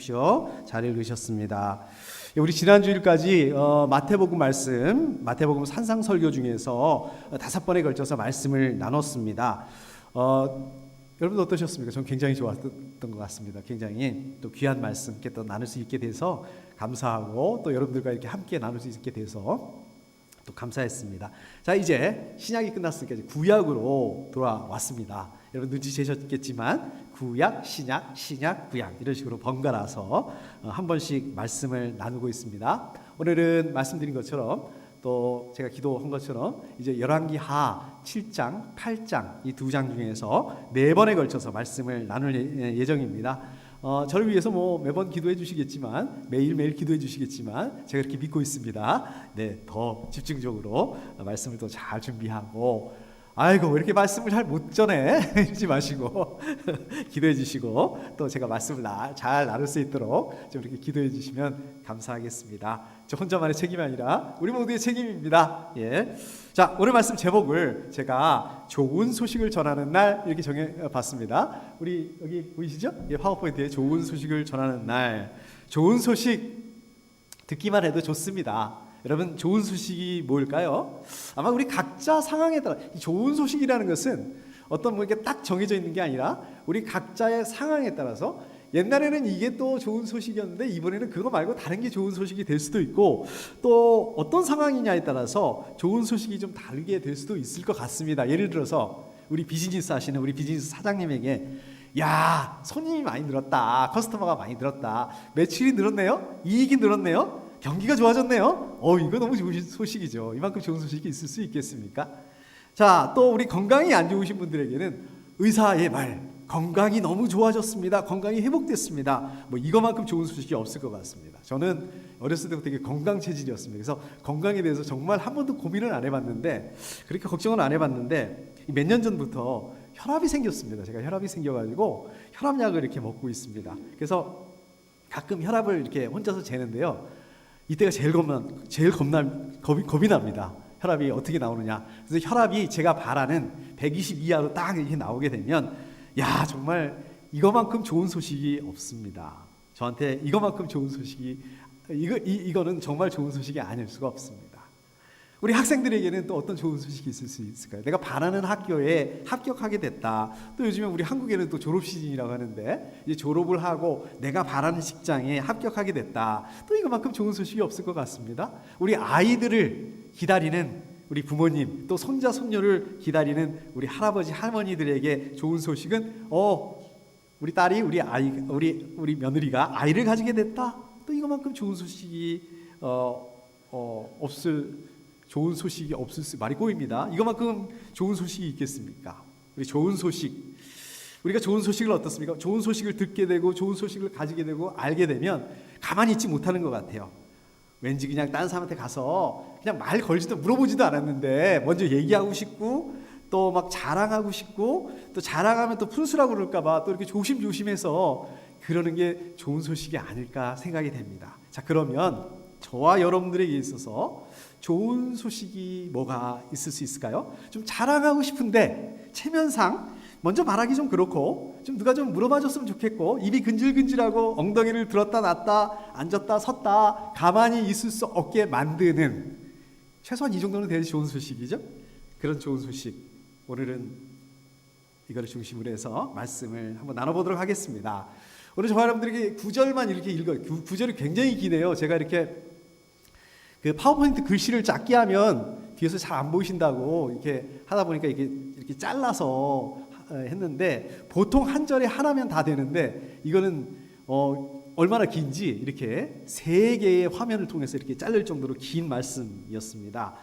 하십시오. 잘 읽으셨습니다. 우리 지난 주일까지 마태복음 산상설교 중에서 5번에 걸쳐서 말씀을 나눴습니다. 여러분 어떠셨습니까? 저는 굉장히 좋았던 것 같습니다. 굉장히 또 귀한 말씀 이렇게 또 나눌 수 있게 돼서 감사하고, 또 여러분들과 이렇게 함께 나눌 수 있게 돼서 또 감사했습니다. 자, 이제 신약이 끝났으니까 이제 구약으로 돌아왔습니다. 여러분 눈치채셨겠지만 구약, 신약, 구약 이런 식으로 번갈아서 한 번씩 말씀을 나누고 있습니다. 오늘은 말씀드린 것처럼, 또 제가 기도한 것처럼 이제 열왕기하 7장, 8장 이 2장 중에서 4번에 걸쳐서 말씀을 나눌 예정입니다. 저를 위해서 매번 기도해 주시겠지만, 매일매일 기도해 주시겠지만 제가 이렇게 믿고 있습니다. 네, 더 집중적으로 말씀을 또 잘 준비하고, 아이고 왜 이렇게 말씀을 잘 못 전해 이러지 마시고 기도해 주시고, 또 제가 말씀을 잘 나눌 수 있도록 좀 이렇게 기도해 주시면 감사하겠습니다. 저 혼자만의 책임이 아니라 우리 모두의 책임입니다. 예. 자, 오늘 말씀 제목을 제가 좋은 소식을 전하는 날 이렇게 정해봤습니다. 우리 여기 보이시죠? 예, 파워포인트에 좋은 소식을 전하는 날. 좋은 소식 듣기만 해도 좋습니다. 여러분, 좋은 소식이 뭘까요? 아마 우리 각자 상황에 따라, 이 좋은 소식이라는 것은 어떤 이렇게 딱 정해져 있는 게 아니라 우리 각자의 상황에 따라서, 옛날에는 이게 또 좋은 소식이었는데 이번에는 그거 말고 다른 게 좋은 소식이 될 수도 있고, 또 어떤 상황이냐에 따라서 좋은 소식이 좀 다르게 될 수도 있을 것 같습니다. 예를 들어서 우리 비즈니스 하시는 우리 비즈니스 사장님에게, 야, 손님이 많이 늘었다, 커스터머가 많이 늘었다, 매출이 늘었네요, 이익이 늘었네요, 경기가 좋아졌네요. 이거 너무 좋은 소식이죠. 이만큼 좋은 소식이 있을 수 있겠습니까? 자, 또 우리 건강이 안 좋으신 분들에게는 의사의 말, 건강이 너무 좋아졌습니다, 건강이 회복됐습니다, 이거만큼 좋은 소식이 없을 것 같습니다. 저는 어렸을 때부터 되게 건강 체질이었습니다. 그래서 건강에 대해서 정말 한 번도 고민을 안 해봤는데, 그렇게 걱정을 안 해봤는데 몇 년 전부터 혈압이 생겼습니다. 제가 혈압이 생겨가지고 혈압약을 이렇게 먹고 있습니다. 그래서 가끔 혈압을 이렇게 혼자서 재는데요, 이때가 제일 겁이 납니다. 혈압이 어떻게 나오느냐. 그래서 혈압이 제가 바라는 120 이하로 딱 이렇게 나오게 되면, 야, 정말 이거만큼 좋은 소식이 없습니다. 저한테 이거만큼 좋은 소식이, 이거는 정말 좋은 소식이 아닐 수가 없습니다. 우리 학생들에게는 또 어떤 좋은 소식이 있을 수 있을까요? 내가 바라는 학교에 합격하게 됐다. 또 요즘에 우리 한국에는 또 졸업 시즌이라고 하는데, 이제 졸업을 하고 내가 바라는 직장에 합격하게 됐다. 또 이거만큼 좋은 소식이 없을 것 같습니다. 우리 아이들을 기다리는 우리 부모님, 또 손자 손녀를 기다리는 우리 할아버지 할머니들에게 좋은 소식은, 우리 딸이 우리 며느리가 아이를 가지게 됐다. 또 이거만큼 좋은 소식이 좋은 소식이 없을 말이 꼬입니다. 이거만큼 좋은 소식이 있겠습니까? 우리가 좋은 소식을 어떻습니까? 좋은 소식을 듣게 되고 좋은 소식을 가지게 되고 알게 되면 가만히 있지 못하는 것 같아요. 왠지 그냥 다른 사람한테 가서 그냥 말 걸지도 물어보지도 않았는데 먼저 얘기하고 싶고, 또 막 자랑하고 싶고, 또 자랑하면 또 푼수라고 그럴까봐 또 이렇게 조심조심해서 그러는 게 좋은 소식이 아닐까 생각이 됩니다. 자, 그러면 저와 여러분들에게 있어서 좋은 소식이 뭐가 있을 수 있을까요? 좀 자랑하고 싶은데 체면상 먼저 말하기 좀 그렇고, 좀 누가 좀 물어봐 줬으면 좋겠고, 입이 근질근질하고 엉덩이를 들었다 놨다 앉았다 섰다 가만히 있을 수 없게 만드는, 최소한 이 정도는 돼야 좋은 소식이죠. 그런 좋은 소식, 오늘은 이거를 중심으로 해서 말씀을 한번 나눠보도록 하겠습니다. 오늘 저와 여러분들에게 9절만 이렇게 읽어요. 9절이 굉장히 기네요. 제가 이렇게 그 파워포인트 글씨를 작게 하면 뒤에서 잘 안 보이신다고 이렇게 하다 보니까 이렇게 잘라서 했는데, 보통 한 절에 하나면 다 되는데 이거는 얼마나 긴지 이렇게 3개의 화면을 통해서 이렇게 자를 정도로 긴 말씀이었습니다.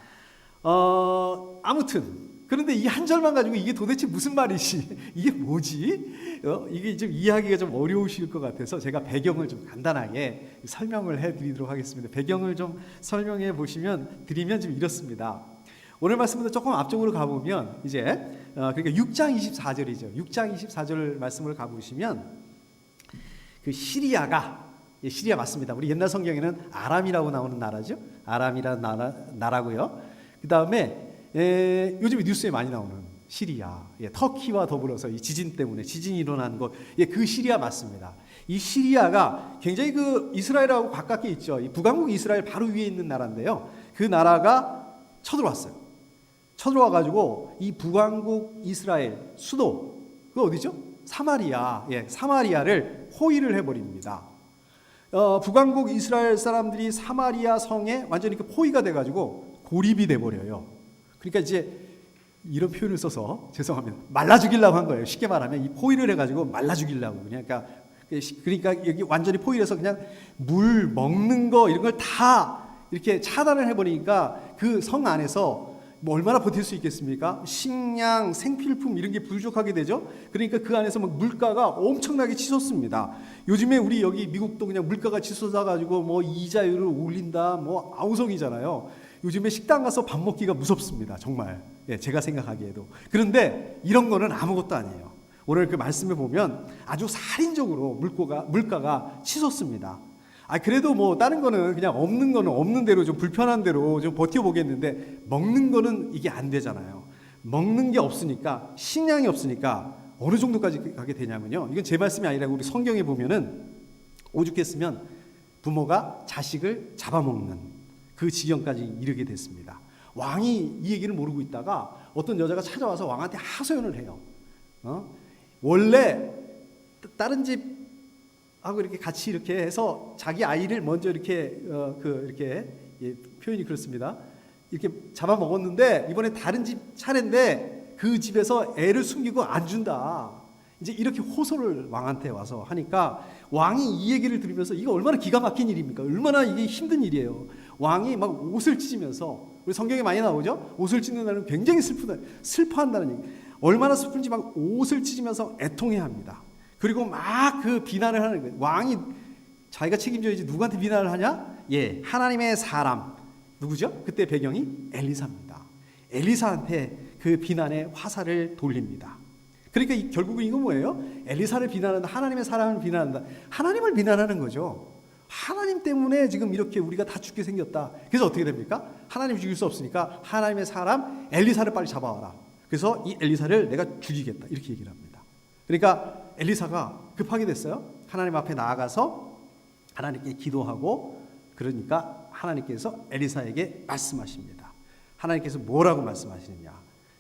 아무튼 그런데 이 한 절만 가지고 이게 도대체 무슨 말이지? 이게 뭐지? 이게 좀 이해하기가 좀 어려우실 것 같아서 제가 배경을 좀 간단하게 설명을 해드리도록 하겠습니다. 배경을 좀 설명해 드리면 좀 이렇습니다. 오늘 말씀보다 조금 앞쪽으로 가보면 이제 그러니까 6장 24절이죠. 6장 24절 말씀을 가보시면, 그 시리아 맞습니다. 우리 옛날 성경에는 아람이라고 나오는 나라죠. 아람이라는 나라고요. 그 다음에 요즘에 뉴스에 많이 나오는 시리아, 터키와 더불어서 이 지진 때문에 지진이 일어난 것, 그 시리아 맞습니다. 이 시리아가 굉장히 그 이스라엘하고 가깝게 있죠. 이 북왕국 이스라엘 바로 위에 있는 나라인데요. 그 나라가 쳐들어왔어요. 쳐들어와가지고 이 북왕국 이스라엘 수도 그 어디죠? 사마리아. 예, 사마리아를 포위를 해버립니다. 북왕국 이스라엘 사람들이 사마리아 성에 완전히 그 포위가 돼가지고 고립이 돼버려요. 그러니까 이제 이런 표현을 써서 죄송합니다. 말라 죽이려고 한 거예요. 쉽게 말하면 이 포위를 해가지고 말라 죽이려고. 그러니까 여기 완전히 포위해서 그냥 물 먹는 거 이런 걸 다 이렇게 차단을 해버리니까 그 성 안에서 뭐 얼마나 버틸 수 있겠습니까? 식량, 생필품 이런 게 부족하게 되죠. 그러니까 그 안에서 막 물가가 엄청나게 치솟습니다. 요즘에 우리 여기 미국도 그냥 물가가 치솟아가지고 뭐 이자율을 올린다, 뭐 아우성이잖아요. 요즘에 식당 가서 밥 먹기가 무섭습니다. 정말. 예, 제가 생각하기에도. 그런데 이런 거는 아무것도 아니에요. 오늘 그 말씀에 보면 아주 살인적으로 물가가 치솟습니다. 그래도 뭐 다른 거는 그냥 없는 거는 없는 대로 좀 불편한 대로 좀 버텨보겠는데 먹는 거는 이게 안 되잖아요. 먹는 게 없으니까 식량이 없으니까 어느 정도까지 가게 되냐면요. 이건 제 말씀이 아니라 우리 성경에 보면은 오죽했으면 부모가 자식을 잡아먹는 그 지경까지 이르게 됐습니다. 왕이 이 얘기를 모르고 있다가 어떤 여자가 찾아와서 왕한테 하소연을 해요. 원래 다른 집 하고 이렇게 같이 이렇게 해서 자기 아이를 먼저 이렇게 예, 표현이 그렇습니다. 이렇게 잡아먹었는데 이번에 다른 집 차례인데 그 집에서 애를 숨기고 안 준다. 이제 이렇게 호소를 왕한테 와서 하니까 왕이 이 얘기를 들으면서 이거 얼마나 기가 막힌 일입니까? 얼마나 이게 힘든 일이에요. 왕이 막 옷을 찢으면서 우리 성경에 많이 나오죠. 옷을 찢는다는 굉장히 슬퍼한다는 얘기. 얼마나 슬픈지 막 옷을 찢으면서 애통해합니다. 그리고 막 그 비난을 하는 거예요. 왕이 자기가 책임져야지 누구한테 비난을 하냐? 예, 하나님의 사람 누구죠? 그때 배경이 엘리사입니다. 엘리사한테 그 비난의 화살을 돌립니다. 그러니까 결국은 이건 뭐예요? 엘리사를 비난한다, 하나님의 사람을 비난한다. 하나님을 비난하는 거죠. 하나님 때문에 지금 이렇게 우리가 다 죽게 생겼다. 그래서 어떻게 됩니까? 하나님 죽일 수 없으니까 하나님의 사람 엘리사를 빨리 잡아와라. 그래서 이 엘리사를 내가 죽이겠다. 이렇게 얘기를 합니다. 그러니까 엘리사가 급하게 됐어요. 하나님 앞에 나아가서 하나님께 기도하고 그러니까 하나님께서 엘리사에게 말씀하십니다. 하나님께서 뭐라고 말씀하시느냐?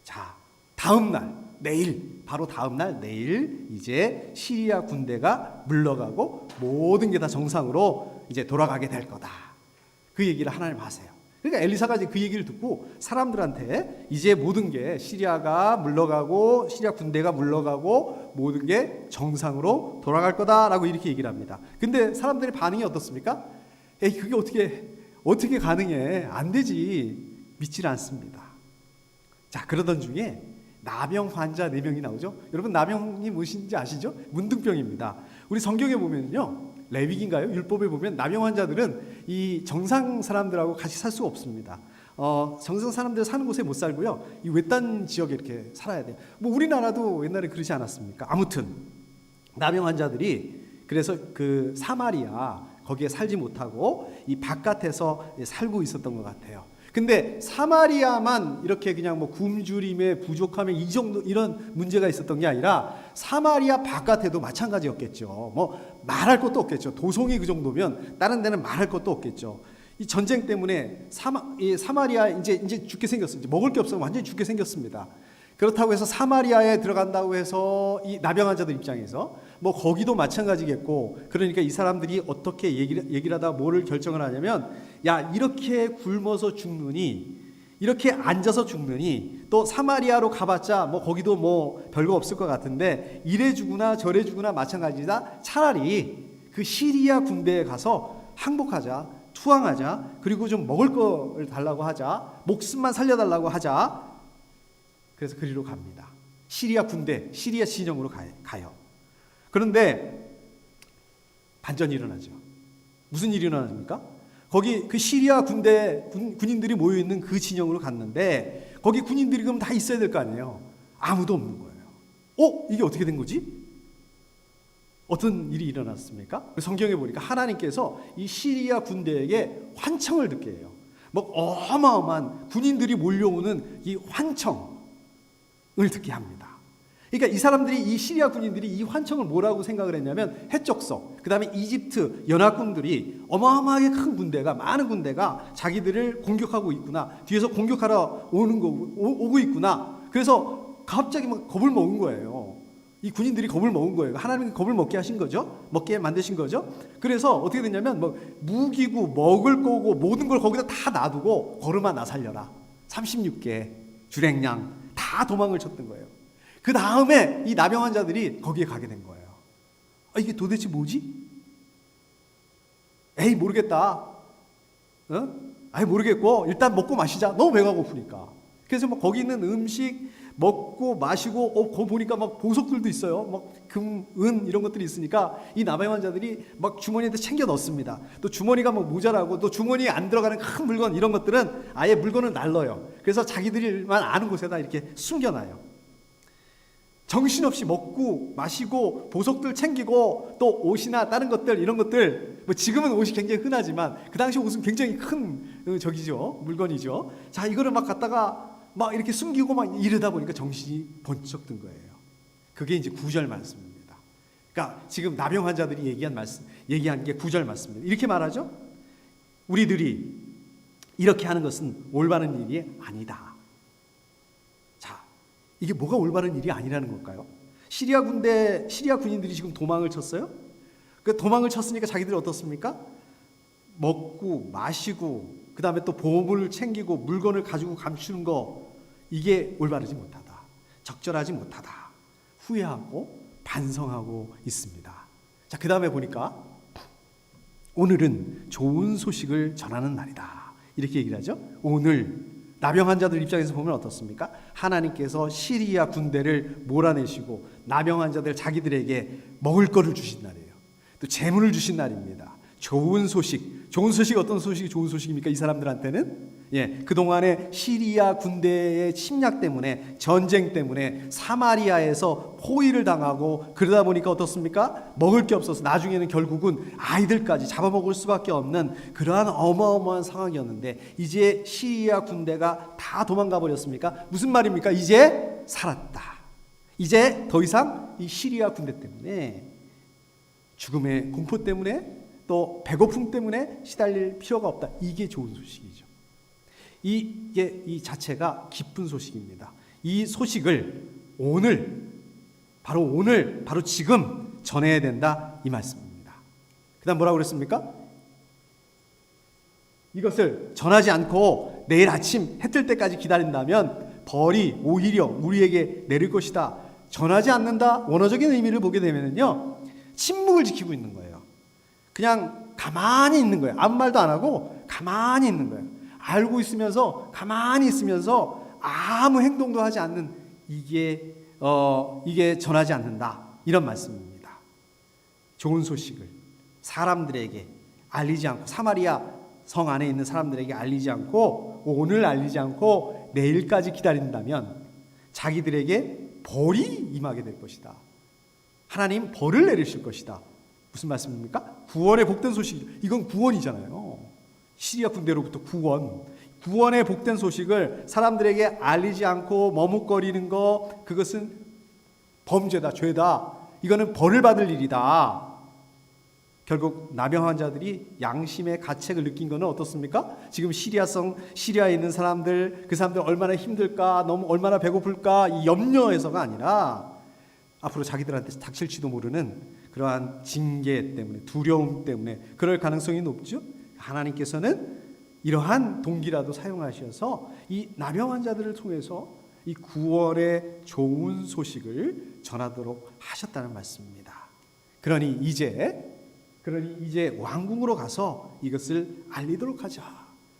자, 다음 날 내일 바로 다음 날 내일 이제 시리아 군대가 물러가고 모든 게 다 정상으로 이제 돌아가게 될 거다. 그 얘기를 하나님 하세요. 그러니까 엘리사가 이제 그 얘기를 듣고 사람들한테 이제 모든 게 시리아가 물러가고 시리아 군대가 물러가고 모든 게 정상으로 돌아갈 거다라고 이렇게 얘기를 합니다. 근데 사람들의 반응이 어떻습니까? 에이 그게 어떻게 가능해? 안 되지. 믿질 않습니다. 자, 그러던 중에 나병 환자 4명이 나오죠. 여러분 나병이 무엇인지 아시죠? 문둥병입니다. 우리 성경에 보면요. 레위기인가요? 율법에 보면 나병 환자들은 이 정상 사람들하고 같이 살 수가 없습니다. 정상 사람들 사는 곳에 못 살고요. 이 외딴 지역에 이렇게 살아야 돼요. 뭐 우리나라도 옛날에 그러지 않았습니까? 아무튼 나병 환자들이 그래서 그 사마리아 거기에 살지 못하고 이 바깥에서 살고 있었던 것 같아요. 근데 사마리아만 이렇게 그냥 뭐 굶주림에 부족함에 이 정도 이런 문제가 있었던 게 아니라 사마리아 바깥에도 마찬가지였겠죠. 뭐 말할 것도 없겠죠. 도성이 그 정도면 다른 데는 말할 것도 없겠죠. 이 전쟁 때문에 사마리아 이제 죽게 생겼어요. 이제 먹을 게 없어 완전히 죽게 생겼습니다. 그렇다고 해서 사마리아에 들어간다고 해서 이 나병 환자들 입장에서 뭐 거기도 마찬가지겠고 그러니까 이 사람들이 어떻게 얘기를 하다가 뭐를 결정을 하냐면 야 이렇게 굶어서 죽느니 이렇게 앉아서 죽느니 또 사마리아로 가봤자 뭐 거기도 뭐 별거 없을 것 같은데 이래 죽으나 저래 죽으나 마찬가지다. 차라리 그 시리아 군대에 가서 항복하자 투항하자 그리고 좀 먹을 걸 달라고 하자 목숨만 살려달라고 하자. 그래서 그리로 갑니다. 시리아 군대, 시리아 진영으로 가요. 그런데 반전이 일어나죠. 무슨 일이 일어납니까? 거기 그 시리아 군인들이 모여있는 그 진영으로 갔는데 거기 군인들이 그럼 다 있어야 될 거 아니에요. 아무도 없는 거예요. 이게 어떻게 된 거지? 어떤 일이 일어났습니까? 성경에 보니까 하나님께서 이 시리아 군대에게 환청을 듣게 해요. 뭐 어마어마한 군인들이 몰려오는 이 환청 을 듣게 합니다. 그러니까 이 사람들이, 이 시리아 군인들이 이 환청을 뭐라고 생각을 했냐면, 해적석, 그 다음에 이집트 연합군들이 어마어마하게 큰 군대가, 많은 군대가 자기들을 공격하고 있구나, 뒤에서 공격하러 오고 있구나. 그래서 갑자기 막 겁을 먹은 거예요. 이 군인들이 겁을 먹은 거예요. 하나님이 겁을 먹게 하신 거죠. 먹게 만드신 거죠. 그래서 어떻게 됐냐면, 뭐 무기고 먹을 거고 모든 걸 거기다 다 놔두고 걸음아 나 살려라, 36개 주랭량 다 도망을 쳤던 거예요. 그 다음에 이 나병 환자들이 거기에 가게 된 거예요. 이게 도대체 뭐지? 에이 모르겠다. 아이 모르겠고 일단 먹고 마시자. 너무 배가 고프니까. 그래서 막 거기 있는 음식 먹고 마시고, 거기 보니까 막 보석들도 있어요. 막 금, 은 이런 것들이 있으니까 이 나병 환자들이 막 주머니에 챙겨 넣습니다. 또 주머니가 뭐 모자라고, 또 주머니에 안 들어가는 큰 물건, 이런 것들은 아예 물건을 날려요. 그래서 자기들만 아는 곳에다 이렇게 숨겨놔요. 정신없이 먹고 마시고 보석들 챙기고, 또 옷이나 다른 것들, 이런 것들, 뭐 지금은 옷이 굉장히 흔하지만 그 당시 옷은 굉장히 큰 물건이죠. 자, 이거를 막 갖다가 막 이렇게 숨기고 막 이러다 보니까 정신이 번쩍 든 거예요. 그게 이제 9절 말씀입니다. 그러니까 지금 나병 환자들이 얘기한 게 9절 말씀입니다. 이렇게 말하죠. 우리들이 이렇게 하는 것은 올바른 일이 아니다. 자, 이게 뭐가 올바른 일이 아니라는 걸까요? 시리아 군인들이 지금 도망을 쳤어요. 그 도망을 쳤으니까 자기들이 어떻습니까? 먹고 마시고, 그 다음에 또 보물을 챙기고 물건을 가지고 감추는 거, 이게 올바르지 못하다, 적절하지 못하다, 후회하고 반성하고 있습니다. 자, 그 다음에 보니까 오늘은 좋은 소식을 전하는 날이다, 이렇게 얘기를 하죠. 오늘 나병 환자들 입장에서 보면 어떻습니까? 하나님께서 시리아 군대를 몰아내시고 나병 환자들 자기들에게 먹을 거를 주신 날이에요. 또 재물을 주신 날입니다. 좋은 소식. 좋은 소식이 어떤 소식이 좋은 소식입니까? 이 사람들한테는 그동안에 시리아 군대의 침략 때문에, 전쟁 때문에 사마리아에서 포위를 당하고 그러다 보니까 어떻습니까? 먹을 게 없어서 나중에는 결국은 아이들까지 잡아먹을 수밖에 없는 그러한 어마어마한 상황이었는데, 이제 시리아 군대가 다 도망가 버렸습니까? 무슨 말입니까? 이제 살았다. 이제 더 이상 이 시리아 군대 때문에, 죽음의 공포 때문에, 또 배고픔 때문에 시달릴 필요가 없다. 이게 좋은 소식이죠. 이게 이 자체가 기쁜 소식입니다. 이 소식을 바로 지금 전해야 된다, 이 말씀입니다. 그다음 뭐라고 그랬습니까? 이것을 전하지 않고 내일 아침 해 뜰 때까지 기다린다면 벌이 오히려 우리에게 내릴 것이다. 전하지 않는다, 원어적인 의미를 보게 되면요, 침묵을 지키고 있는 거예요. 그냥 가만히 있는 거예요. 아무 말도 안 하고 가만히 있는 거예요. 알고 있으면서 가만히 있으면서 아무 행동도 하지 않는, 이게 전하지 않는다, 이런 말씀입니다. 좋은 소식을 사람들에게 알리지 않고, 사마리아 성 안에 있는 사람들에게 알리지 않고, 오늘 알리지 않고 내일까지 기다린다면 자기들에게 벌이 임하게 될 것이다. 하나님 벌을 내리실 것이다. 무슨 말씀입니까? 구원의 복된 소식. 이건 구원이잖아요. 시리아 군대로부터 구원의 복된 소식을 사람들에게 알리지 않고 머뭇거리는 거, 그것은 범죄다, 죄다. 이거는 벌을 받을 일이다. 결국 나병 환자들이 양심의 가책을 느낀 거는 어떻습니까? 지금 시리아에 있는 사람들, 그 사람들 얼마나 힘들까, 얼마나 배고플까, 이 염려에서가 아니라 앞으로 자기들한테 닥칠지도 모르는 그러한 징계 때문에, 두려움 때문에 그럴 가능성이 높죠. 하나님께서는 이러한 동기라도 사용하셔서 이 나병 환자들을 통해서 이 구원의 좋은 소식을 전하도록 하셨다는 말씀입니다. 그러니 이제 왕궁으로 가서 이것을 알리도록 하자.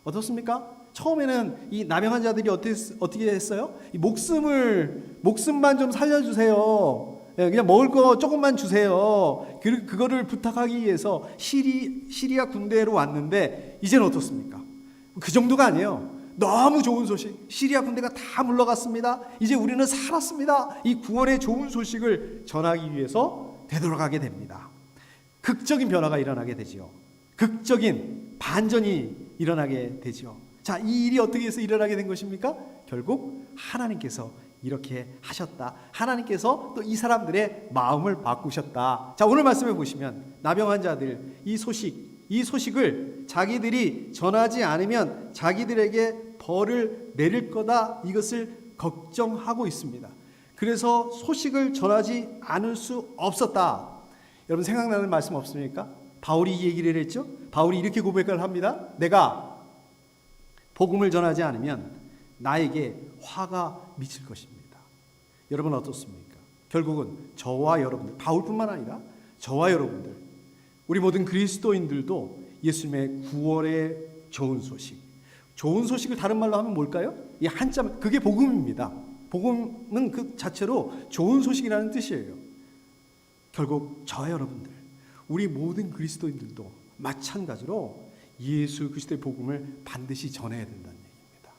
어떻습니까? 처음에는 이 나병 환자들이 어떻게 했어요? 이 목숨만 좀 살려주세요. 그냥 먹을 거 조금만 주세요. 그거를 부탁하기 위해서 시리아 군대로 왔는데, 이제는 어떻습니까? 그 정도가 아니에요. 너무 좋은 소식. 시리아 군대가 다 물러갔습니다. 이제 우리는 살았습니다. 이 구원의 좋은 소식을 전하기 위해서 되돌아가게 됩니다. 극적인 변화가 일어나게 되지요. 극적인 반전이 일어나게 되지요. 자, 이 일이 어떻게 해서 일어나게 된 것입니까? 결국 하나님께서 이렇게 하셨다. 하나님께서 또 이 사람들의 마음을 바꾸셨다. 자, 오늘 말씀해 보시면 나병 환자들 이 소식을 자기들이 전하지 않으면 자기들에게 벌을 내릴 거다, 이것을 걱정하고 있습니다. 그래서 소식을 전하지 않을 수 없었다. 여러분 생각나는 말씀 없습니까? 바울이 이 얘기를 했죠. 바울이 이렇게 고백을 합니다. 내가 복음을 전하지 않으면 나에게 화가 미칠 것입니다. 여러분 어떻습니까? 결국은 저와 여러분들, 바울뿐만 아니라 저와 여러분들, 우리 모든 그리스도인들도 예수님의 구원의 좋은 소식, 좋은 소식을 다른 말로 하면 뭘까요? 이 한자, 그게 복음입니다. 복음은 그 자체로 좋은 소식이라는 뜻이에요. 결국 저와 여러분들, 우리 모든 그리스도인들도 마찬가지로 예수 그리스도의 복음을 반드시 전해야 된다는 얘기입니다.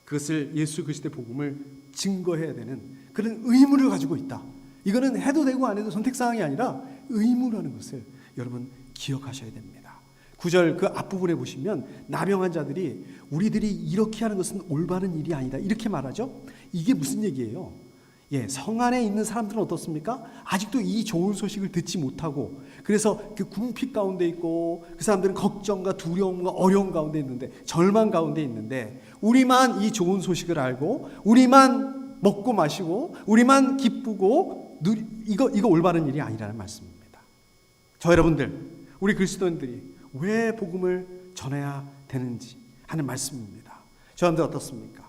그것을 예수 그리스도의 복음을 증거해야 되는 그런 의무를 가지고 있다. 이거는 해도 되고 안 해도 선택사항이 아니라 의무라는 것을 여러분 기억하셔야 됩니다. 9절 그 앞부분에 보시면 나병한 자들이 우리들이 이렇게 하는 것은 올바른 일이 아니다, 이렇게 말하죠. 이게 무슨 얘기예요? 성 안에 있는 사람들은 어떻습니까? 아직도 이 좋은 소식을 듣지 못하고, 그래서 그 궁핍 가운데 있고, 그 사람들은 걱정과 두려움과 어려움 가운데 있는데, 절망 가운데 있는데, 우리만 이 좋은 소식을 알고, 우리만 먹고 마시고, 우리만 기쁘고, 이거 올바른 일이 아니라는 말씀입니다. 저 여러분들, 우리 그리스도인들이 왜 복음을 전해야 되는지 하는 말씀입니다. 저한테 어떻습니까?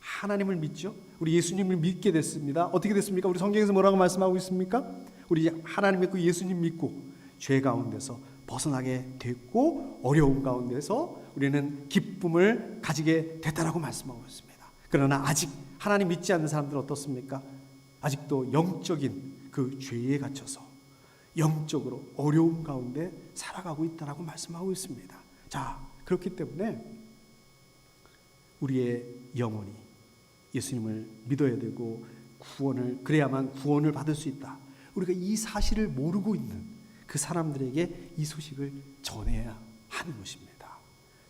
하나님을 믿죠? 우리 예수님을 믿게 됐습니다. 어떻게 됐습니까? 우리 성경에서 뭐라고 말씀하고 있습니까? 우리 하나님 믿고 예수님 믿고 죄 가운데서 벗어나게 됐고, 어려움 가운데서 우리는 기쁨을 가지게 됐다라고 말씀하고 있습니다. 그러나 아직 하나님 믿지 않는 사람들은 어떻습니까? 아직도 영적인 그 죄에 갇혀서 영적으로 어려움 가운데 살아가고 있다라고 말씀하고 있습니다. 자, 그렇기 때문에 우리의 영혼이 예수님을 믿어야 되고, 그래야만 구원을 받을 수 있다. 우리가 이 사실을 모르고 있는 그 사람들에게 이 소식을 전해야 하는 것입니다.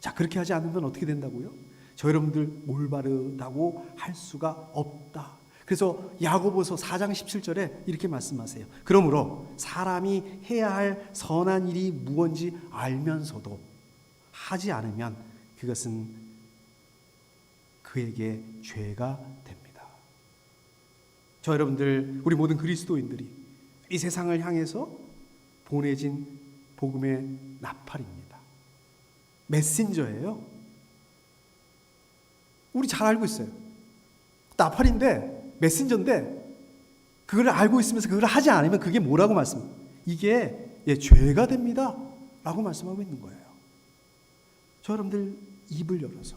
자, 그렇게 하지 않으면 어떻게 된다고요? 저 여러분들 올바르다고 할 수가 없다. 그래서 야고보서 4장 17절에 이렇게 말씀하세요. 그러므로 사람이 해야 할 선한 일이 무엇인지 알면서도 하지 않으면 그것은 그에게 죄가 됩니다. 저 여러분들, 우리 모든 그리스도인들이 이 세상을 향해서 보내진 복음의 나팔입니다. 메신저예요. 우리 잘 알고 있어요. 나팔인데, 메신저인데, 그걸 알고 있으면서 그걸 하지 않으면 그게 뭐라고 이게 죄가 됩니다 라고 말씀하고 있는 거예요. 저 여러분들 입을 열어서,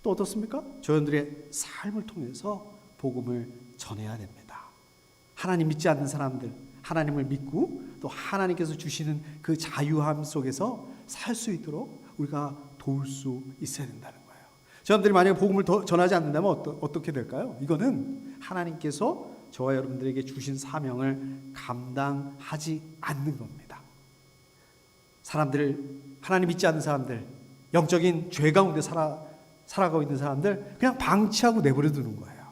또 어떻습니까? 저 여러분들의 삶을 통해서 복음을 전해야 됩니다. 하나님 믿지 않는 사람들, 하나님을 믿고 또 하나님께서 주시는 그 자유함 속에서 살 수 있도록 우리가 도울 수 있어야 된다는 거예요. 여러분들이 만약에 복음을 더 전하지 않는다면 어떻게 될까요? 이거는 하나님께서 저와 여러분들에게 주신 사명을 감당하지 않는 겁니다. 하나님 믿지 않는 사람들, 영적인 죄 가운데 살아가고 있는 사람들 그냥 방치하고 내버려 두는 거예요.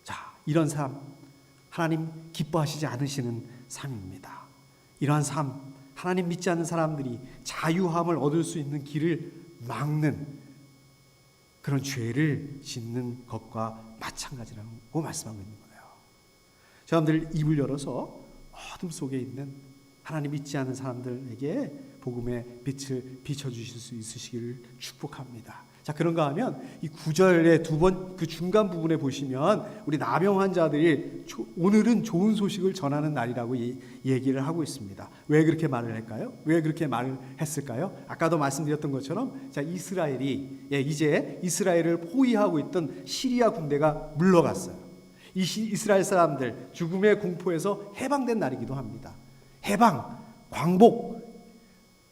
자, 이런 삶 하나님 기뻐하시지 않으시는 삶입니다. 이러한 삶, 하나님 믿지 않는 사람들이 자유함을 얻을 수 있는 길을 막는 그런 죄를 짓는 것과 마찬가지라고 말씀하고 있는 거예요. 여러분들 입을 열어서 어둠 속에 있는 하나님 믿지 않는 사람들에게 복음의 빛을 비춰주실 수 있으시기를 축복합니다. 자, 그런가 하면 이 9절의 그 중간 부분에 보시면 우리 나병 환자들이 오늘은 좋은 소식을 전하는 날이라고 얘기를 하고 있습니다. 왜 그렇게 말을 할까요? 왜 그렇게 말을 했을까요? 아까도 말씀드렸던 것처럼 자, 이스라엘이 이제 이스라엘을 포위하고 있던 시리아 군대가 물러갔어요. 이 이스라엘 사람들 죽음의 공포에서 해방된 날이기도 합니다. 해방, 광복.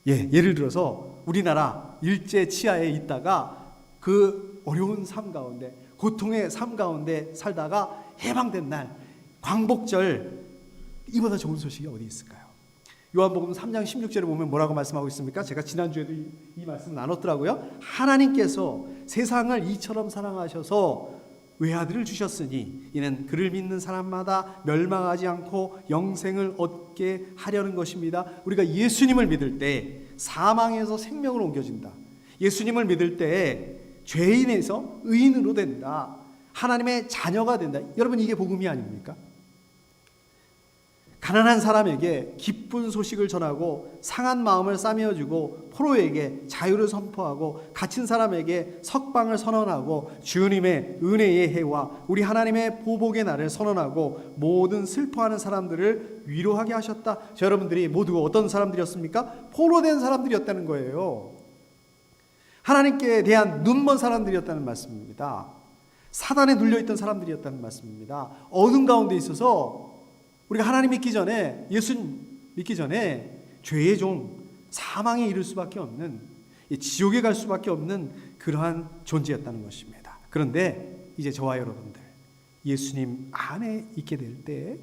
예를 들어서 우리나라 일제 치하에 있다가 그 어려운 삶 가운데, 고통의 삶 가운데 살다가 해방된 날, 광복절, 이보다 좋은 소식이 어디 있을까요? 요한복음 3장 16절에 보면 뭐라고 말씀하고 있습니까? 제가 지난주에도 이 말씀을 나눴더라고요. 하나님께서 세상을 이처럼 사랑하셔서 외아들을 주셨으니 이는 그를 믿는 사람마다 멸망하지 않고 영생을 얻게 하려는 것입니다. 우리가 예수님을 믿을 때 사망에서 생명으로 옮겨진다. 예수님을 믿을 때 죄인에서 의인으로 된다. 하나님의 자녀가 된다. 여러분, 이게 복음이 아닙니까? 가난한 사람에게 기쁜 소식을 전하고 상한 마음을 싸매어주고 포로에게 자유를 선포하고 갇힌 사람에게 석방을 선언하고 주님의 은혜의 해와 우리 하나님의 보복의 날을 선언하고 모든 슬퍼하는 사람들을 위로하게 하셨다. 자, 여러분들이 모두 어떤 사람들이었습니까? 포로된 사람들이었다는 거예요. 하나님께 대한 눈먼 사람들이었다는 말씀입니다. 사단에 눌려있던 사람들이었다는 말씀입니다. 어둠 가운데 있어서 우리가 하나님 믿기 전에, 예수 믿기 전에 죄의 종, 사망에 이를 수밖에 없는, 지옥에 갈 수밖에 없는 그러한 존재였다는 것입니다. 그런데 이제 저와 여러분들 예수님 안에 있게 될 때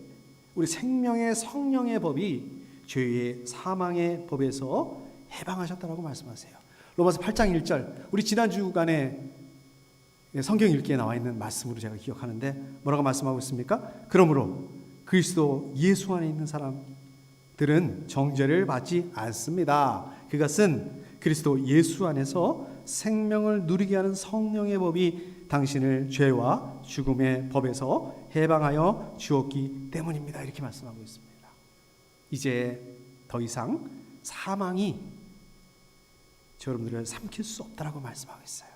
우리 생명의 성령의 법이 죄의 사망의 법에서 해방하셨다라고 말씀하세요. 로마서 8장 1절, 우리 지난 주간에 성경 읽기에 나와 있는 말씀으로 제가 기억하는데 뭐라고 말씀하고 있습니까? 그러므로 그리스도 예수 안에 있는 사람들은 정죄를 받지 않습니다. 그것은 그리스도 예수 안에서 생명을 누리게 하는 성령의 법이 당신을 죄와 죽음의 법에서 해방하여 주었기 때문입니다. 이렇게 말씀하고 있습니다. 이제 더 이상 사망이 여러분들을 삼킬 수 없다라고 말씀하고 있어요.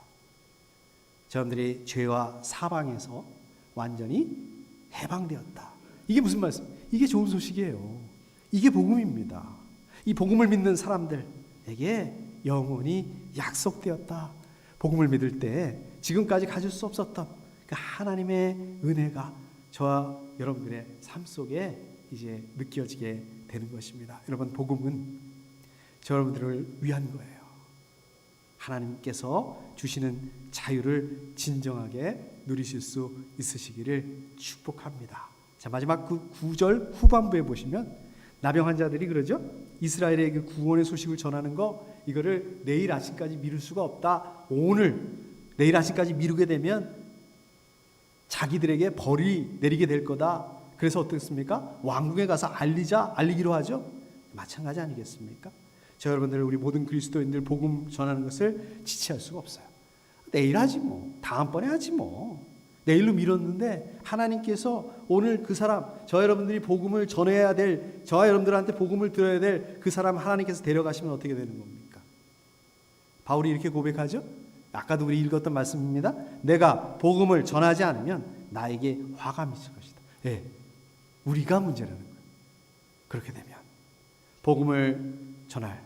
여러분들이 죄와 사망에서 완전히 해방되었다. 이게 무슨 말씀? 이게 좋은 소식이에요. 이게 복음입니다. 이 복음을 믿는 사람들에게 영원히 약속되었다. 복음을 믿을 때 지금까지 가질 수 없었던 그 하나님의 은혜가 저와 여러분들의 삶 속에 이제 느껴지게 되는 것입니다. 여러분, 복음은 저 여러분들을 위한 거예요. 하나님께서 주시는 자유를 진정하게 누리실 수 있으시기를 축복합니다. 자, 마지막 그 9절 후반부에 보시면 나병 환자들이 그러죠. 이스라엘에게 구원의 소식을 전하는 거, 이거를 내일 아침까지 미룰 수가 없다. 오늘 내일 아침까지 미루게 되면 자기들에게 벌이 내리게 될 거다. 그래서 어떻습니까? 왕궁에 가서 알리기로 하죠. 마찬가지 아니겠습니까? 저 여러분들, 우리 모든 그리스도인들 복음 전하는 것을 지체할 수가 없어요. 내일 하지 뭐, 다음번에 하지 뭐, 내일로 미뤘는데 하나님께서 오늘 그 사람, 저 여러분들이 복음을 전해야 될, 저와 여러분들한테 복음을 들어야 될 그 사람 하나님께서 데려가시면 어떻게 되는 겁니까? 바울이 이렇게 고백하죠. 아까도 우리 읽었던 말씀입니다. 내가 복음을 전하지 않으면 나에게 화가 미칠 것이다. 예, 우리가 문제라는 거예요. 그렇게 되면 복음을 전할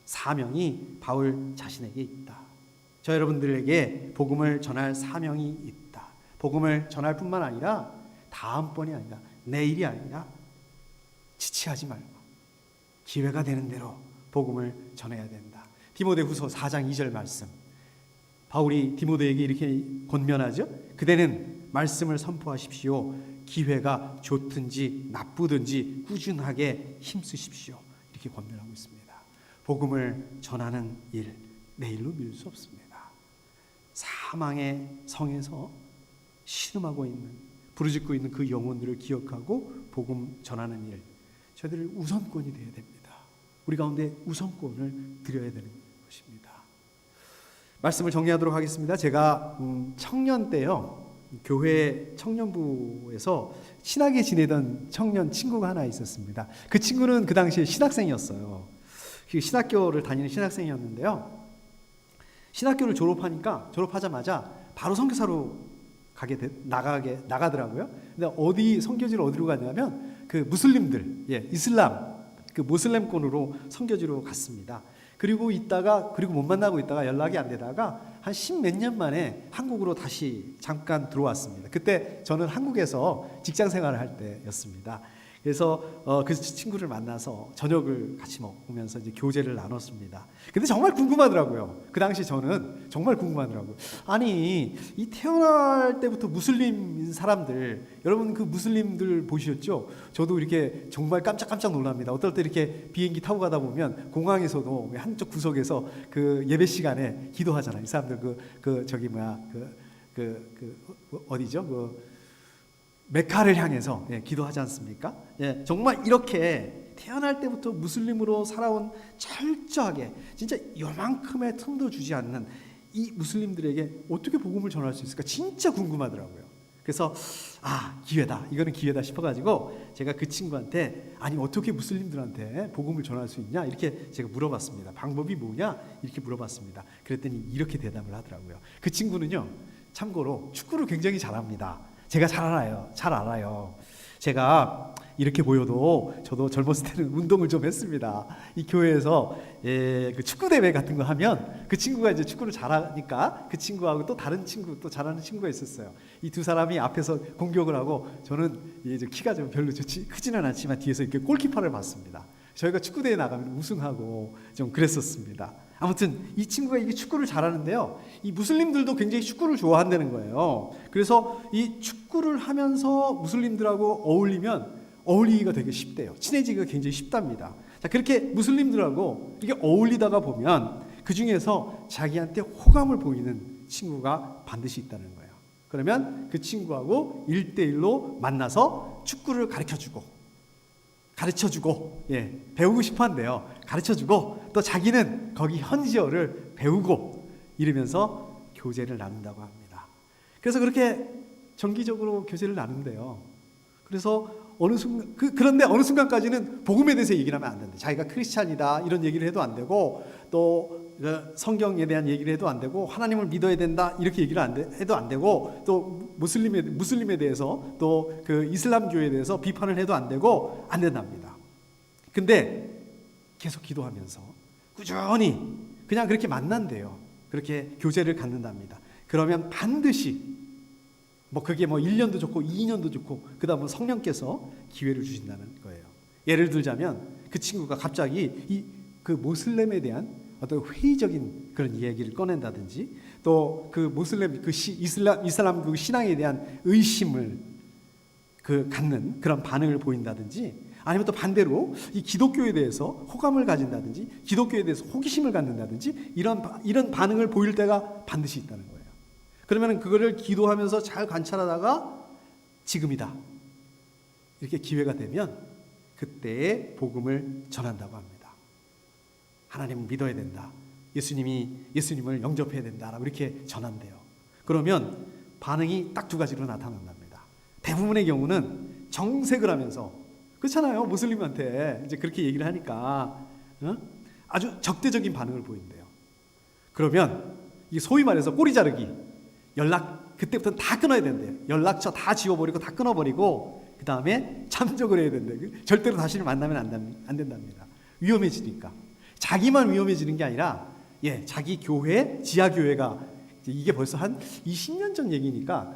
사명이 바울 자신에게 있다. 저 여러분들에게 복음을 전할 사명이 있다. 복음을 전할 뿐만 아니라 다음번이 아니라 내일이 아니라 지체하지 말고 기회가 되는 대로 복음을 전해야 된다. 디모데후서 4장 2절 말씀, 바울이 디모데에게 이렇게 권면하죠. 그대는 말씀을 선포하십시오. 기회가 좋든지 나쁘든지 꾸준하게 힘쓰십시오. 이렇게 권면하고 있습니다. 복음을 전하는 일, 내일로 미룰 수 없습니다. 사망의 성에서 신음하고 있는, 부르짖고 있는 그 영혼들을 기억하고 복음 전하는 일, 저희들 우선권이 되어야 됩니다. 우리 가운데 우선권을 드려야 되는 것입니다. 말씀을 정리하도록 하겠습니다. 제가 청년 때요, 교회 청년부에서 친하게 지내던 청년 친구가 하나 있었습니다. 그 친구는 그 당시에 신학생이었어요. 신학교를 다니는 신학생이었는데요. 신학교를 졸업하자마자 바로 선교사로 나가더라고요. 근데 선교지를 어디로 갔냐면 그 무슬림들, 이슬람, 그 모슬렘권으로 선교지로 갔습니다. 그리고 못 만나고 있다가 연락이 안 되다가 한 10몇 년 만에 한국으로 다시 잠깐 들어왔습니다. 그때 저는 한국에서 직장 생활을 할 때였습니다. 그래서 그 친구를 만나서 저녁을 같이 먹으면서 이제 교제를 나눴습니다. 근데 정말 궁금하더라고요. 그 당시 저는 정말 궁금하더라고요. 아니, 이 태어날 때부터 무슬림인 사람들, 여러분 그 무슬림들 보셨죠? 저도 이렇게 정말 깜짝깜짝 놀랍니다. 어떨 때 이렇게 비행기 타고 가다 보면 공항에서도 한쪽 구석에서 그 예배 시간에 기도하잖아요. 이 사람들 어디죠? 메카를 향해서 기도하지 않습니까? 정말 이렇게 태어날 때부터 무슬림으로 살아온 철저하게 진짜 요만큼의 틈도 주지 않는 이 무슬림들에게 어떻게 복음을 전할 수 있을까 진짜 궁금하더라고요. 그래서 기회다, 이거는 기회다 싶어가지고 제가 그 친구한테 아니 어떻게 무슬림들한테 복음을 전할 수 있냐 이렇게 제가 물어봤습니다. 방법이 뭐냐 이렇게 물어봤습니다. 그랬더니 이렇게 대답을 하더라고요. 그 친구는요 참고로 축구를 굉장히 잘합니다. 제가 잘 알아요. 제가 이렇게 보여도 저도 젊었을 때는 운동을 좀 했습니다. 이 교회에서 그 축구 대회 같은 거 하면 그 친구가 이제 축구를 잘하니까 그 친구하고 또 다른 친구 또 잘하는 친구가 있었어요. 이 두 사람이 앞에서 공격을 하고 저는 이제 키가 좀 별로 크지는 않지만 뒤에서 이렇게 골키퍼를 봤습니다. 저희가 축구 대회 나가면 우승하고 좀 그랬었습니다. 아무튼 이 친구가 이게 축구를 잘하는데요. 이 무슬림들도 굉장히 축구를 좋아한다는 거예요. 그래서 이 축구를 하면서 무슬림들하고 어울리기가 되게 쉽대요. 친해지기가 굉장히 쉽답니다. 자, 그렇게 무슬림들하고 이렇게 어울리다가 보면 그 중에서 자기한테 호감을 보이는 친구가 반드시 있다는 거예요. 그러면 그 친구하고 1대1로 만나서 축구를 가르쳐주고 배우고 싶어 한대요. 가르쳐주고 또 자기는 거기 현지어를 배우고 이러면서 교제를 나눈다고 합니다. 그래서 그렇게 정기적으로 교제를 나눈대요. 그래서 그런데 어느 순간까지는 복음에 대해서 얘기를 하면 안 된대. 자기가 크리스찬이다 이런 얘기를 해도 안 되고 또 성경에 대한 얘기를 해도 안 되고 하나님을 믿어야 된다 이렇게 얘기를 해도 안 되고 또 무슬림에 대해서 또 그 이슬람교에 대해서 비판을 해도 안 되고 안 된답니다. 근데 계속 기도하면서 꾸준히 그냥 그렇게 만난대요. 그렇게 교제를 갖는답니다. 그러면 반드시 그게 1년도 좋고 2년도 좋고 그다음은 성령께서 기회를 주신다는 거예요. 예를 들자면 그 친구가 갑자기 그 모슬렘에 대한 어떤 회의적인 그런 이야기를 꺼낸다든지 또 그 모슬렘 이슬람 그 신앙에 대한 의심을 갖는 그런 반응을 보인다든지 아니면 또 반대로 이 기독교에 대해서 호감을 가진다든지 기독교에 대해서 호기심을 갖는다든지 이런 반응을 보일 때가 반드시 있다는 거예요. 그러면 그거를 기도하면서 잘 관찰하다가 지금이다 이렇게 기회가 되면 그때에 복음을 전한다고 합니다. 하나님을 믿어야 된다. 예수님을 영접해야 된다라고 이렇게 전한대요. 그러면 반응이 딱 두 가지로 나타난답니다. 대부분의 경우는 정색을 하면서 그렇잖아요. 무슬림한테 이제 그렇게 얘기를 하니까 아주 적대적인 반응을 보인대요. 그러면 이 소위 말해서 꼬리 자르기 그때부터는 다 끊어야 된대요. 연락처 다 지워버리고 다 끊어버리고 그 다음에 참석을 해야 된대요. 절대로 다시는 만나면 안 된답니다. 위험해지니까. 자기만 위험해지는 게 아니라 자기 교회, 지하교회가 이게 벌써 한 20년 전 얘기니까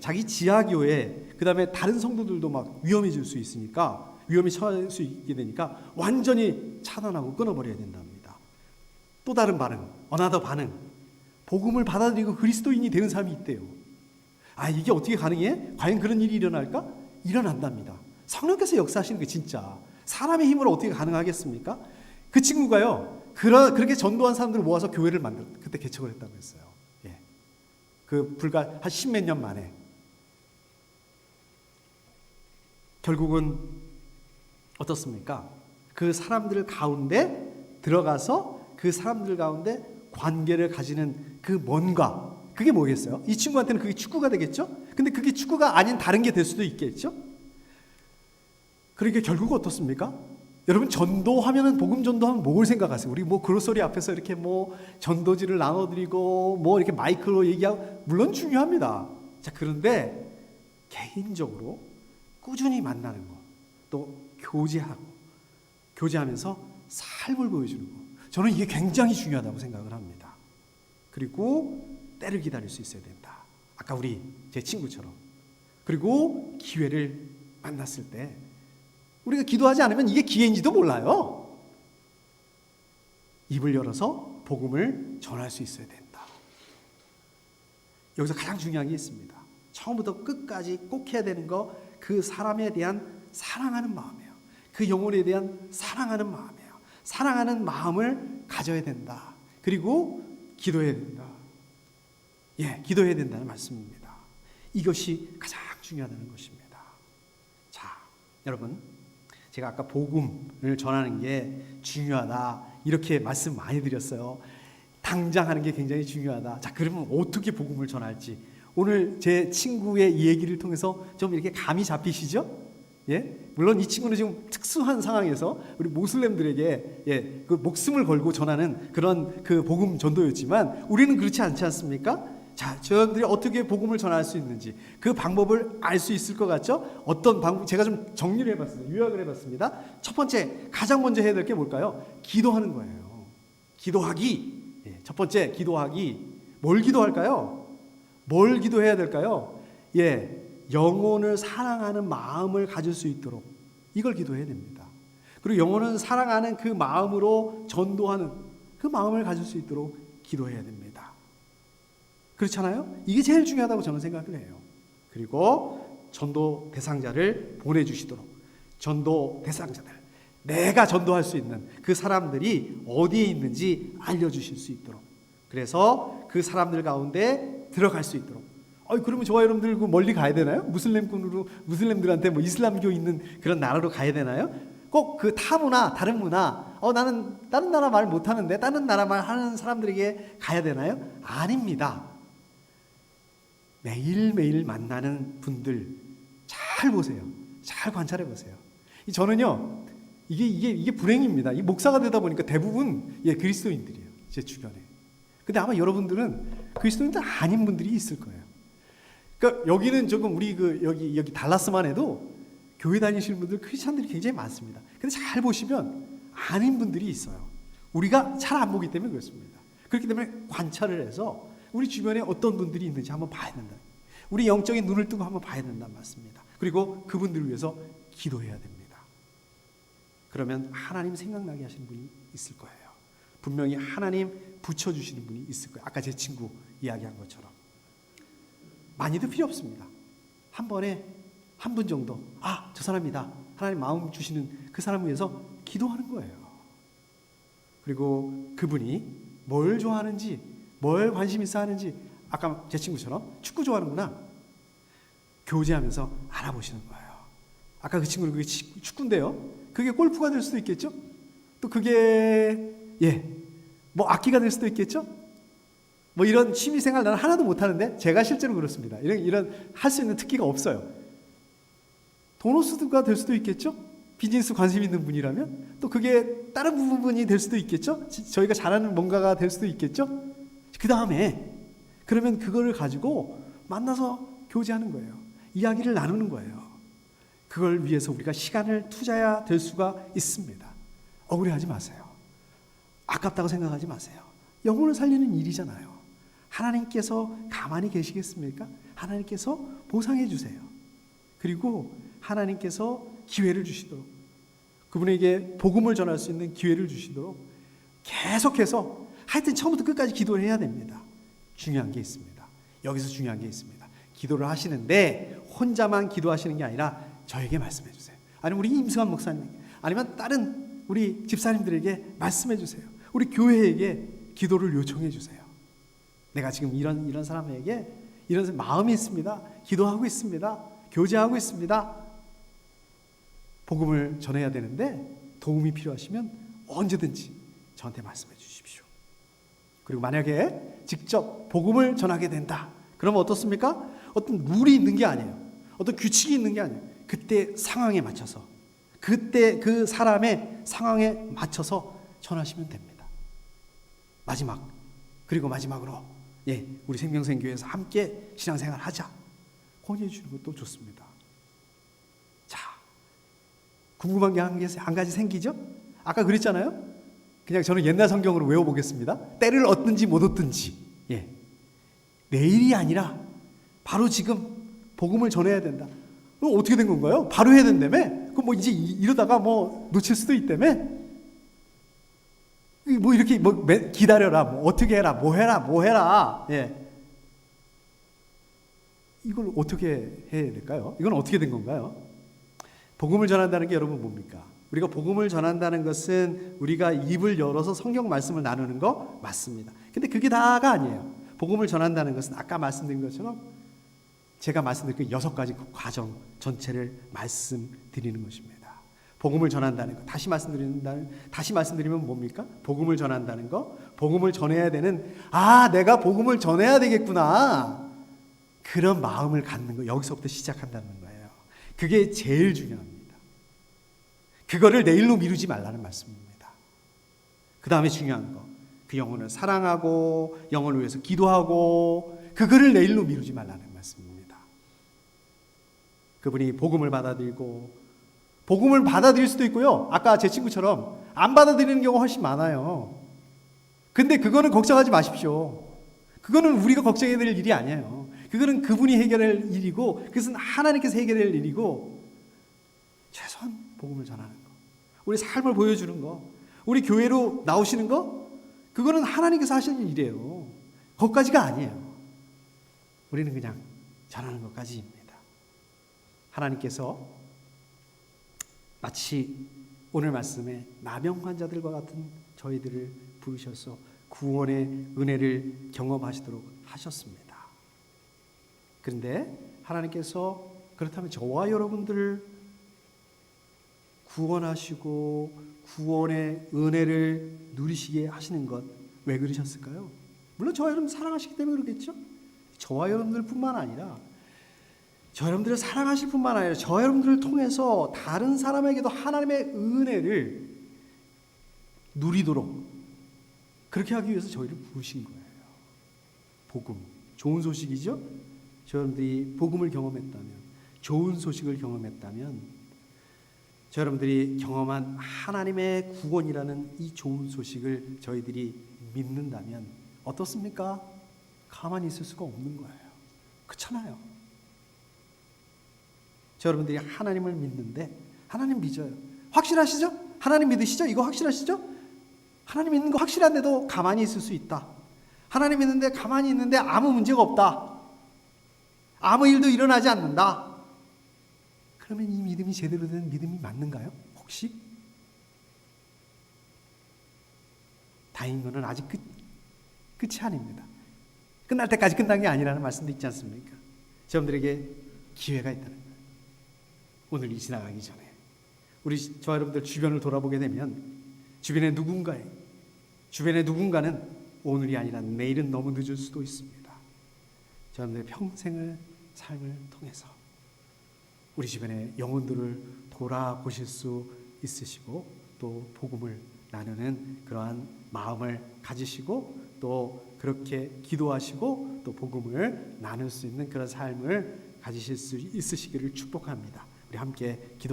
자기 지하교회 그 다음에 다른 성도들도 막 위험해질 수 있으니까 위험에 처할 수 있게 되니까 완전히 차단하고 끊어버려야 된답니다. 또 다른 반응, 어나더 반응. 복음을 받아들이고 그리스도인이 되는 사람이 있대요. 이게 어떻게 가능해? 과연 그런 일이 일어날까? 일어난답니다. 성령께서 역사하시는 게 진짜 사람의 힘으로 어떻게 가능하겠습니까? 그 친구가요 그렇게 전도한 사람들을 모아서 교회를 그때 개척을 했다고 했어요. 불과 한 10몇 년 만에 결국은 어떻습니까? 그 사람들 가운데 들어가서 그 사람들 가운데 관계를 가지는 그 뭔가 그게 뭐겠어요? 이 친구한테는 그게 축구가 되겠죠? 근데 그게 축구가 아닌 다른 게 될 수도 있겠죠? 그러니까 결국 어떻습니까? 여러분 전도하면은 복음 전도하면 뭘 생각하세요? 우리 그로소리 앞에서 이렇게 전도지를 나눠드리고 이렇게 마이크로 얘기하고 물론 중요합니다. 자 그런데 개인적으로 꾸준히 만나는 거, 또 교제하면서 삶을 보여주는 거, 저는 이게 굉장히 중요하다고 생각을 합니다. 그리고 때를 기다릴 수 있어야 된다. 아까 제 친구처럼. 그리고 기회를 만났을 때 우리가 기도하지 않으면 이게 기회인지도 몰라요. 입을 열어서 복음을 전할 수 있어야 된다. 여기서 가장 중요한 게 있습니다. 처음부터 끝까지 꼭 해야 되는 거 그 사람에 대한 사랑하는 마음이에요. 그 영혼에 대한 사랑하는 마음이에요. 사랑하는 마음을 가져야 된다. 그리고 기도해야 된다. 기도해야 된다는 말씀입니다. 이것이 가장 중요하다는 것입니다. 자, 여러분, 제가 아까 복음을 전하는 게 중요하다 이렇게 말씀 많이 드렸어요. 당장 하는 게 굉장히 중요하다. 자, 그러면 어떻게 복음을 전할지 오늘 제 친구의 이 얘기를 통해서 좀 이렇게 감이 잡히시죠? 물론 이 친구는 지금 특수한 상황에서 우리 모슬렘들에게 그 목숨을 걸고 전하는 그런 그 복음 전도였지만 우리는 그렇지 않지 않습니까? 자, 저들이 어떻게 복음을 전할 수 있는지 그 방법을 알 수 있을 것 같죠? 어떤 방법, 제가 좀 정리를 해봤습니다. 요약을 해봤습니다. 첫 번째, 가장 먼저 해야 될 게 뭘까요? 기도하는 거예요. 기도하기. 첫 번째, 기도하기. 뭘 기도할까요? 뭘 기도해야 될까요? 영혼을 사랑하는 마음을 가질 수 있도록 이걸 기도해야 됩니다. 그리고 영혼을 사랑하는 그 마음으로 전도하는 그 마음을 가질 수 있도록 기도해야 됩니다. 그렇잖아요? 이게 제일 중요하다고 저는 생각을 해요. 그리고 전도 대상자를 보내주시도록 전도 대상자들, 내가 전도할 수 있는 그 사람들이 어디에 있는지 알려주실 수 있도록, 그래서 그 사람들 가운데 들어갈 수 있도록. 그러면 저와 여러분들 멀리 가야 되나요? 무슬림들한테 뭐 이슬람교 있는 그런 나라로 가야 되나요? 꼭 그 타문화, 다른 문화, 나는 다른 나라 말 못하는데 다른 나라 말 하는 사람들에게 가야 되나요? 아닙니다. 매일매일 만나는 분들 잘 보세요. 잘 관찰해 보세요. 저는요, 이게 불행입니다. 이 목사가 되다 보니까 대부분 그리스도인들이에요. 제 주변에. 근데 아마 여러분들은 그리스도인들 아닌 분들이 있을 거예요. 그러니까 여기는 조금 우리 여기 달라스만 해도 교회 다니시는 분들 크리스찬들이 굉장히 많습니다. 근데 잘 보시면 아닌 분들이 있어요. 우리가 잘 안 보기 때문에 그렇습니다. 그렇기 때문에 관찰을 해서 우리 주변에 어떤 분들이 있는지 한번 봐야 된다. 우리 영적인 눈을 뜨고 한번 봐야 된다는 말씀입니다. 그리고 그분들을 위해서 기도해야 됩니다. 그러면 하나님 생각나게 하시는 분이 있을 거예요. 분명히 하나님 붙여주시는 분이 있을 거예요. 아까 제 친구 이야기한 것처럼. 많이도 필요 없습니다. 한 번에 한 분 정도, 저 사람이다. 하나님 마음 주시는 그 사람을 위해서 기도하는 거예요. 그리고 그분이 뭘 좋아하는지, 뭘 관심 있어 하는지, 아까 제 친구처럼 축구 좋아하는구나. 교제하면서 알아보시는 거예요. 아까 그 친구는 그게 축구인데요. 그게 골프가 될 수도 있겠죠? 또 그게, 뭐 악기가 될 수도 있겠죠? 뭐 이런 취미생활 나는 하나도 못하는데 제가 실제로 그렇습니다. 이런 할 수 있는 특기가 없어요. 도노스가 될 수도 있겠죠? 비즈니스 관심 있는 분이라면. 또 그게 다른 부분이 될 수도 있겠죠? 저희가 잘하는 뭔가가 될 수도 있겠죠? 그 다음에 그러면 그거를 가지고 만나서 교제하는 거예요. 이야기를 나누는 거예요. 그걸 위해서 우리가 시간을 투자해야 될 수가 있습니다. 억울해하지 마세요. 아깝다고 생각하지 마세요. 영혼을 살리는 일이잖아요. 하나님께서 가만히 계시겠습니까? 하나님께서 보상해 주세요. 그리고 하나님께서 기회를 주시도록, 그분에게 복음을 전할 수 있는 기회를 주시도록 계속해서 하여튼 처음부터 끝까지 기도를 해야 됩니다. 중요한 게 있습니다. 여기서 중요한 게 있습니다. 기도를 하시는데 혼자만 기도하시는 게 아니라 저에게 말씀해 주세요. 아니면 우리 임승환 목사님, 아니면 다른 우리 집사님들에게 말씀해 주세요. 우리 교회에게 기도를 요청해 주세요. 내가 지금 이런 사람에게 이런 마음이 있습니다. 기도하고 있습니다. 교제하고 있습니다. 복음을 전해야 되는데 도움이 필요하시면 언제든지 저한테 말씀해 주십시오. 그리고 만약에 직접 복음을 전하게 된다. 그러면 어떻습니까? 어떤 룰이 있는 게 아니에요. 어떤 규칙이 있는 게 아니에요. 그때 상황에 맞춰서, 그때 그 사람의 상황에 맞춰서 전하시면 됩니다. 그리고 마지막으로 우리 생명생교회에서 함께 신앙생활 하자 권유해 주는 것도 좋습니다. 자, 궁금한 게 한 가지 생기죠? 아까 그랬잖아요. 그냥 저는 옛날 성경으로 외워보겠습니다. 때를 얻든지 못 얻든지, 내일이 아니라 바로 지금 복음을 전해야 된다. 그럼 어떻게 된 건가요? 바로 해야 된다며? 그럼 뭐 이제 이러다가 뭐 놓칠 수도 있다며? 뭐 이렇게 기다려라, 뭐 어떻게 해라, 뭐 해라. 이걸 어떻게 해야 될까요? 이건 어떻게 된 건가요? 복음을 전한다는 게 여러분 뭡니까? 우리가 복음을 전한다는 것은 우리가 입을 열어서 성경 말씀을 나누는 거 맞습니다. 근데 그게 다가 아니에요. 복음을 전한다는 것은 아까 말씀드린 것처럼 제가 말씀드린 그 6가지 그 과정 전체를 말씀드리는 것입니다. 복음을 전한다는 것, 다시 말씀드리면 뭡니까? 복음을 전한다는 거, 복음을 전해야 되는, 내가 복음을 전해야 되겠구나, 그런 마음을 갖는 거, 여기서부터 시작한다는 거예요. 그게 제일 중요합니다. 그거를 내일로 미루지 말라는 말씀입니다. 그 다음에 중요한 거, 그 영혼을 사랑하고 영혼을 위해서 기도하고, 그거를 내일로 미루지 말라는 말씀입니다. 그분이 복음을 받아들이고, 복음을 받아들일 수도 있고요, 아까 제 친구처럼 안 받아들이는 경우가 훨씬 많아요. 근데 그거는 걱정하지 마십시오. 그거는 우리가 걱정해야 될 일이 아니에요. 그거는 그분이 해결할 일이고, 그것은 하나님께서 해결할 일이고, 최소한 복음을 전하는 거, 우리 삶을 보여주는 거, 우리 교회로 나오시는 거, 그거는 하나님께서 하시는 일이에요. 거기까지가 아니에요. 우리는 그냥 전하는 것까지입니다. 하나님께서 마치 오늘 말씀에 나병 환자들과 같은 저희들을 부르셔서 구원의 은혜를 경험하시도록 하셨습니다. 그런데 하나님께서 그렇다면 저와 여러분들을 구원하시고 구원의 은혜를 누리시게 하시는 것, 왜 그러셨을까요? 물론 저와 여러분 사랑하시기 때문에 그러겠죠? 저와 여러분들뿐만 아니라, 저 여러분들을 사랑하실 뿐만 아니라 저 여러분들을 통해서 다른 사람에게도 하나님의 은혜를 누리도록 그렇게 하기 위해서 저희를 부르신 거예요. 복음, 좋은 소식이죠? 저 여러분들이 복음을 경험했다면, 좋은 소식을 경험했다면, 저 여러분들이 경험한 하나님의 구원이라는 이 좋은 소식을 저희들이 믿는다면 어떻습니까? 가만히 있을 수가 없는 거예요. 그렇잖아요. 저 여러분들이 하나님을 믿는데, 하나님 믿어요. 확실하시죠? 하나님 믿으시죠? 이거 확실하시죠? 하나님 믿는 거 확실한데도 가만히 있을 수 있다. 하나님 믿는데 가만히 있는데 아무 문제가 없다. 아무 일도 일어나지 않는다. 그러면 이 믿음이 제대로 된 믿음이 맞는가요? 혹시? 다행인 것은 아직 끝이 아닙니다. 끝날 때까지 끝난 게 아니라는 말씀도 있지 않습니까? 여러분들에게 기회가 있다는 거예요. 오늘이 지나가기 전에 저 여러분들 주변을 돌아보게 되면 주변의 누군가는 오늘이 아니라 내일은 너무 늦을 수도 있습니다. 저 여러분들의 평생을 삶을 통해서 우리 주변의 영혼들을 돌아보실 수 있으시고, 또 복음을 나누는 그러한 마음을 가지시고, 또 그렇게 기도하시고 또 복음을 나눌 수 있는 그런 삶을 가지실 수 있으시기를 축복합니다. 우리 함께 기도